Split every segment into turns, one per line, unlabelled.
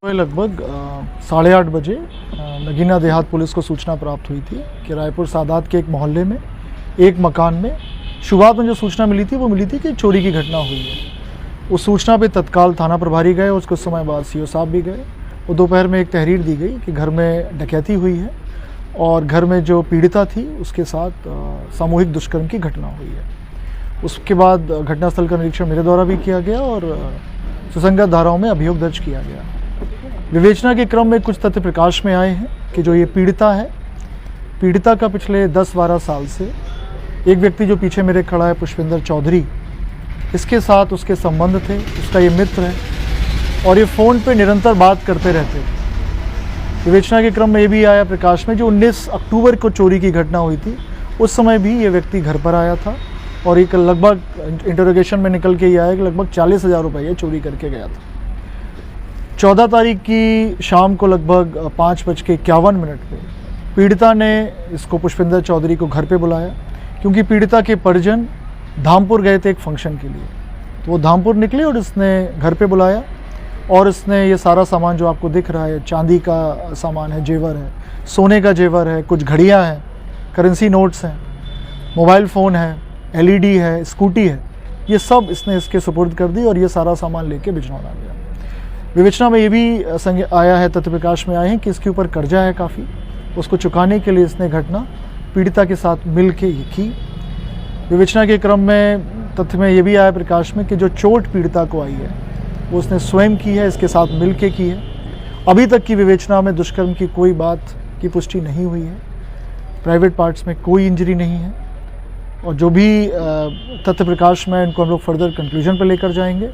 लगभग 8:30 बजे नगीना देहात पुलिस को सूचना प्राप्त हुई थी कि रायपुर सादात के एक मोहल्ले में एक मकान में शुरुआत में जो सूचना मिली थी वो मिली थी कि चोरी की घटना हुई है। उस सूचना पे तत्काल थाना प्रभारी गए, उसके कुछ समय बाद सीओ साहब भी गए। वो दोपहर में एक तहरीर दी गई कि घर में डकैती हुई है और घर में जो पीड़िता थी उसके साथ सामूहिक दुष्कर्म की घटना हुई है। उसके बाद घटनास्थल का निरीक्षण मेरे द्वारा भी किया गया और सुसंगत धाराओं में अभियोग दर्ज किया गया। विवेचना के क्रम में कुछ तथ्य प्रकाश में आए हैं कि जो ये पीड़िता है, पीड़िता का पिछले 10-12 साल से एक व्यक्ति जो पीछे मेरे खड़ा है पुष्पिंदर चौधरी, इसके साथ उसके संबंध थे, उसका ये मित्र है और ये फ़ोन पे निरंतर बात करते रहते थे। विवेचना के क्रम में ये भी आया प्रकाश में जो 19 अक्टूबर को चोरी की घटना हुई थी, उस समय भी ये व्यक्ति घर पर आया था और एक लगभग इंटरोगेशन में निकल के ये आया कि लगभग 40,000 रुपये चोरी करके गया था। 14 तारीख की शाम को लगभग 5:51 पे पीड़िता ने इसको पुष्पिंदर चौधरी को घर पे बुलाया क्योंकि पीड़िता के परिजन धामपुर गए थे एक फंक्शन के लिए। तो वो धामपुर निकले और इसने घर पे बुलाया और इसने ये सारा सामान जो आपको दिख रहा है, चांदी का सामान है, जेवर है, सोने का जेवर है, कुछ घड़ियाँ हैं, करेंसी नोट्स हैं, मोबाइल फ़ोन है, LED है, स्कूटी है, ये सब इसने इसके सुपुर्द कर दी और ये सारा सामान लेके बिजनौर आ गया। विवेचना में ये भी आया है, तथ्य प्रकाश में आए हैं कि इसके ऊपर कर्जा है काफ़ी, उसको चुकाने के लिए इसने घटना पीड़िता के साथ मिल के ये की। विवेचना के क्रम में तथ्य में ये भी आया प्रकाश में कि जो चोट पीड़िता को आई है वो उसने स्वयं की है, इसके साथ मिल के की है। अभी तक की विवेचना में दुष्कर्म की कोई बात की पुष्टि नहीं हुई है, प्राइवेट पार्ट्स में कोई इंजरी नहीं है और जो भी तथ्य प्रकाश में इनको हम लोग फर्दर कंक्लूजन पर लेकर जाएंगे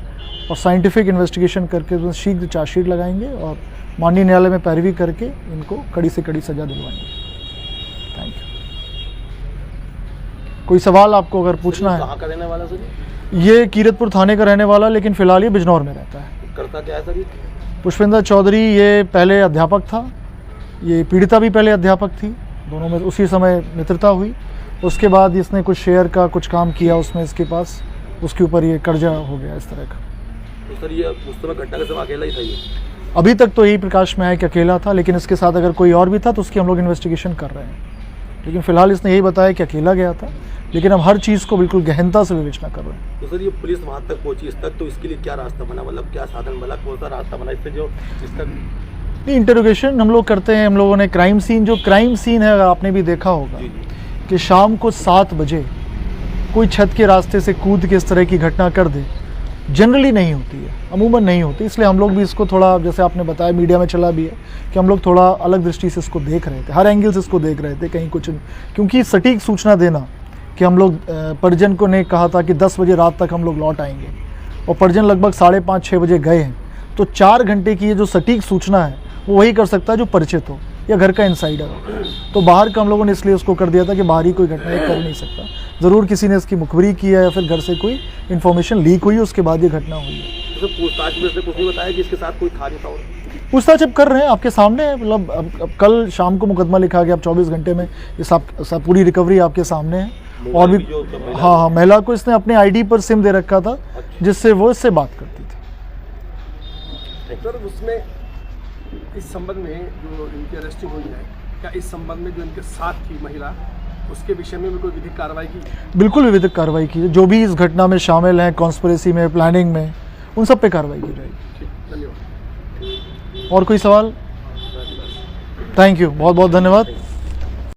और साइंटिफिक इन्वेस्टिगेशन करके तो शीघ्र चार्जशीट लगाएंगे और माननीय न्यायालय में पैरवी करके इनको कड़ी से कड़ी सजा दिलवाएंगे। Thank you. कोई सवाल आपको अगर पूछना है?
कहाँ का रहने वाला सर?
ये कीरतपुर थाने का रहने वाला, लेकिन फिलहाल ये बिजनौर में रहता है।
करता क्या है सर?
पुष्पिंदर चौधरी ये पहले अध्यापक था, ये पीड़िता भी पहले अध्यापक थी, दोनों में उसी समय मित्रता हुई। उसके बाद इसने कुछ शेयर का कुछ काम किया उसमें इसके पास, उसके ऊपर ये कर्जा हो गया इस तरह का।
तो सर ये उस समय घटना के समय अकेला ही था ये?
अभी तक तो यही प्रकाश में आया कि अकेला था, लेकिन इसके साथ अगर कोई और भी था तो उसकी हम लोग इन्वेस्टिगेशन कर रहे हैं। लेकिन फिलहाल इसने यही बताया कि अकेला गया था, लेकिन हम हर चीज़ को बिल्कुल गहनता से विवेचना कर रहे हैं।
तो सर ये पुलिस वहाँ तक पहुँची इस तक, तो इसके लिए क्या रास्ता बना, मतलब क्या साधन बना, कौन सा रास्ता बना इससे जो इस तक?
नहीं, इंटरोगेशन हम लोग करते हैं। हम लोगों ने क्राइम सीन है, आपने भी देखा होगा कि शाम को 7 बजे कोई छत के रास्ते से कूद के इस तरह की घटना कर दे, जनरली नहीं होती है, अमूमन नहीं होती। इसलिए हम लोग भी इसको थोड़ा, जैसे आपने बताया मीडिया में चला भी है कि हम लोग थोड़ा अलग दृष्टि से इसको देख रहे थे, हर एंगल से इसको देख रहे थे, कहीं कुछ, क्योंकि सटीक सूचना देना कि हम लोग परिजन को ने कहा था कि 10 बजे रात तक हम लोग लौट आएंगे और परिजन लगभग 5:30-6 बजे गए हैं, तो 4 घंटे की ये जो सटीक सूचना है वो वही कर सकता है जो परिचित हो या घर का इंसाइडर हो। तो बाहर का हम लोगों ने इसलिए उसको कर दिया था कि बाहरी कोई घटना ये कर नहीं सकता। ज़रूर किसी ने इसकी मुखबिरी की है या फिर घर से कोई इन्फॉर्मेशन लीक हुई, उसके बाद ये घटना हुई है।
तो पूछताछ में इसने कुछ नहीं बताया कि इसके साथ कोई था नहीं था?
पूछताछ अब कर रहे हैं, आपके सामने है। मतलब अब कल शाम को मुकदमा लिखा गया, अब 24 घंटे में ये सब पूरी रिकवरी आपके सामने है। और भी हाँ, महिला को इसने अपने ID पर सिम दे रखा था जिससे वो इससे बात करती थी।
सर उसमें इस संबंध में जो इनकी अरेस्टिंग हुई है, क्या इस संबंध में जो इनके साथ थी महिला, उसके विषय में भी कोई विधिक कार्रवाई की?
बिल्कुल विधिक कार्रवाई की, जो भी इस घटना में शामिल हैं, कॉन्स्पिरेसी में, प्लानिंग में, उन सब पे कार्रवाई की जाएगी।
धन्यवाद।
और कोई सवाल? थैंक यू, बहुत बहुत धन्यवाद।